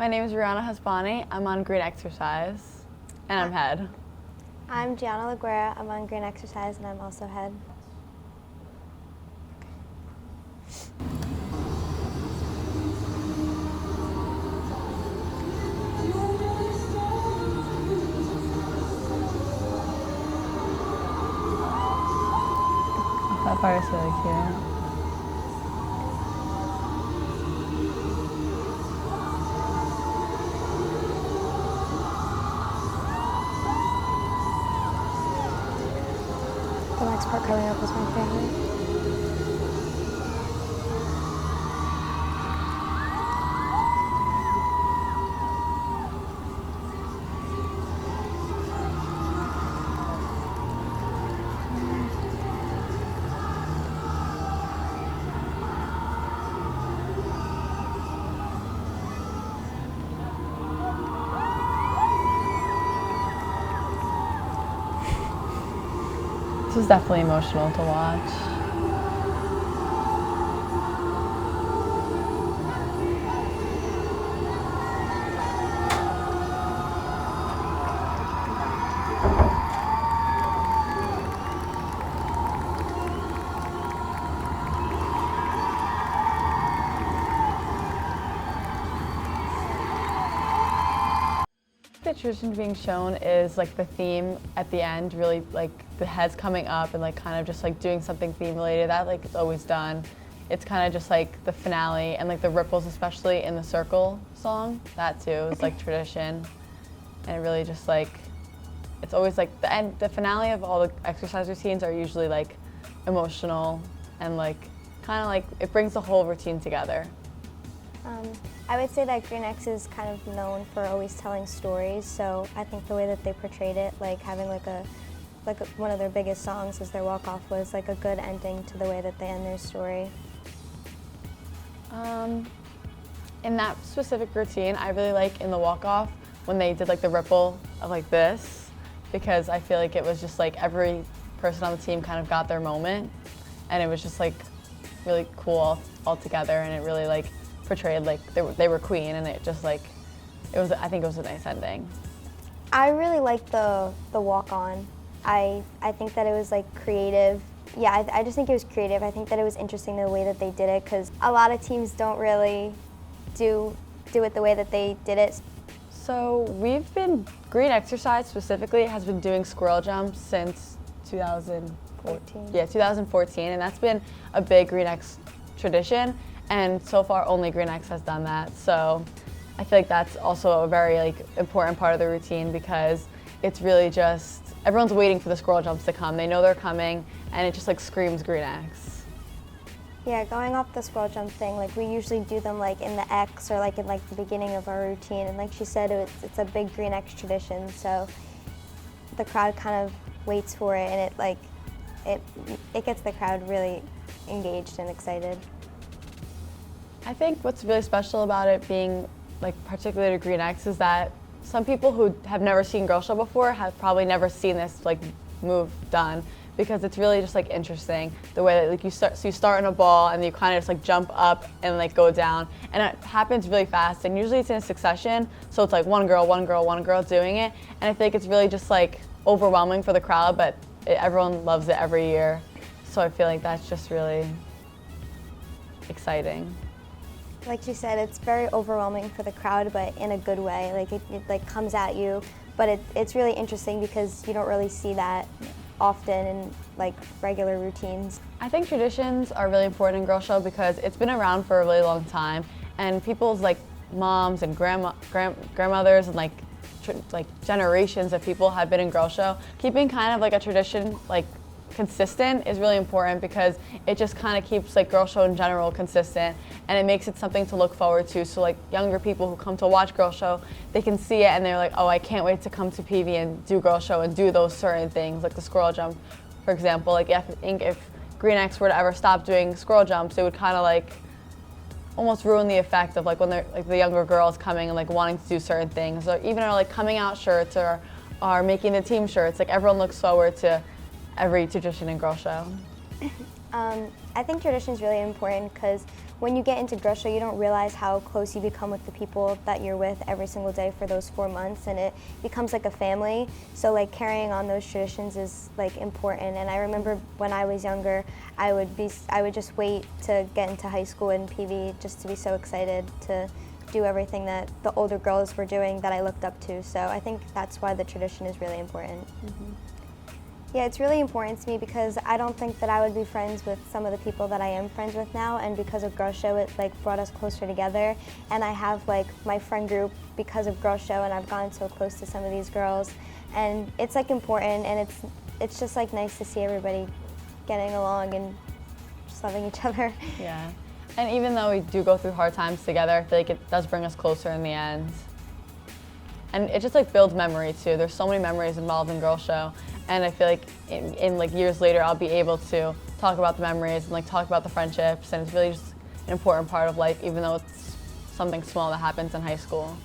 My name is Rihanna Hasbani. I'm on Green Exercise, and I'm head. I'm Gianna Laguerra. I'm on Green Exercise, and I'm also head. That part is really cute. The next part coming up is my favorite. This was definitely emotional to watch. The tradition being shown is like the theme at the end, really like the heads coming up and like kind of just like doing something theme related. That like it's always done. It's kind of just like the finale and like the ripples, especially in the circle song. That too is like tradition, and it really just like it's always like the end. The finale of all the exercise routines are usually like emotional and like kind of like it brings the whole routine together. I would say that Green X is kind of known for always telling stories, so I think the way that they portrayed it, like having one of their biggest songs as their walk-off was like a good ending to the way that they end their story. In that specific routine, I really like in the walk-off when they did like the ripple of like this, because I feel like it was just like every person on the team kind of got their moment, and it was just like really cool all together, and it really like portrayed like they were queen, and it just like I think it was a nice ending. I really liked the walk-on. I think that it was like creative. Yeah, I just think it was creative. I think that it was interesting the way that they did it, because a lot of teams don't really do it the way that they did it. So Green Exercise specifically has been doing squirrel jumps since 2014. Yeah, 2014, and that's been a big Green X tradition. And so far, only Green X has done that. So I feel like that's also a very like important part of the routine, because it's really just everyone's waiting for the squirrel jumps to come. They know they're coming, and it just like screams Green X. Yeah, going off the squirrel jump thing, like we usually do them like in the X or like in like the beginning of our routine. And like she said, it's a big Green X tradition. So the crowd kind of waits for it, and it gets the crowd really engaged and excited. I think what's really special about it being like particularly to Green X is that some people who have never seen Girl Show before have probably never seen this like move done, because it's really just like interesting the way that like you start in a ball and you kind of just like jump up and like go down, and it happens really fast, and usually it's in a succession, so it's like one girl doing it, and I think it's really just like overwhelming for the crowd, but everyone loves it every year, so I feel like that's just really exciting. Like she said, it's very overwhelming for the crowd, but in a good way. Like it like comes at you, but it's really interesting because you don't really see that often in like regular routines. I think traditions are really important in Girl Show because it's been around for a really long time, and people's like moms and grandmothers and like generations of people have been in Girl Show. Keeping kind of like a tradition like consistent is really important, because it just kind of keeps like Girl Show in general consistent, and it makes it something to look forward to. So like younger people who come to watch Girl Show, they can see it and they're like, oh, I can't wait to come to PV and do Girl Show and do those certain things, like the squirrel jump, for example. Like if Green X were to ever stop doing squirrel jumps, it would kind of like almost ruin the effect of like when they're like the younger girls coming and like wanting to do certain things, or even our like coming out shirts or making the team shirts. Like everyone looks forward to every tradition in Girl Show. I think tradition is really important because when you get into Girl Show, you don't realize how close you become with the people that you're with every single day for those 4 months, and it becomes like a family. So like carrying on those traditions is like important. And I remember when I was younger, I would just wait to get into high school and PV just to be so excited to do everything that the older girls were doing that I looked up to. So I think that's why the tradition is really important. Yeah, it's really important to me because I don't think that I would be friends with some of the people that I am friends with now, and because of Girl Show, it like brought us closer together. And I have like my friend group because of Girl Show, and I've gotten so close to some of these girls, and it's like important, and it's just like nice to see everybody getting along and just loving each other. Yeah, and even though we do go through hard times together, I feel like it does bring us closer in the end. And it just like builds memory too. There's so many memories involved in Girl Show, and I feel like in like years later I'll be able to talk about the memories and like talk about the friendships, and it's really just an important part of life, even though it's something small that happens in high school.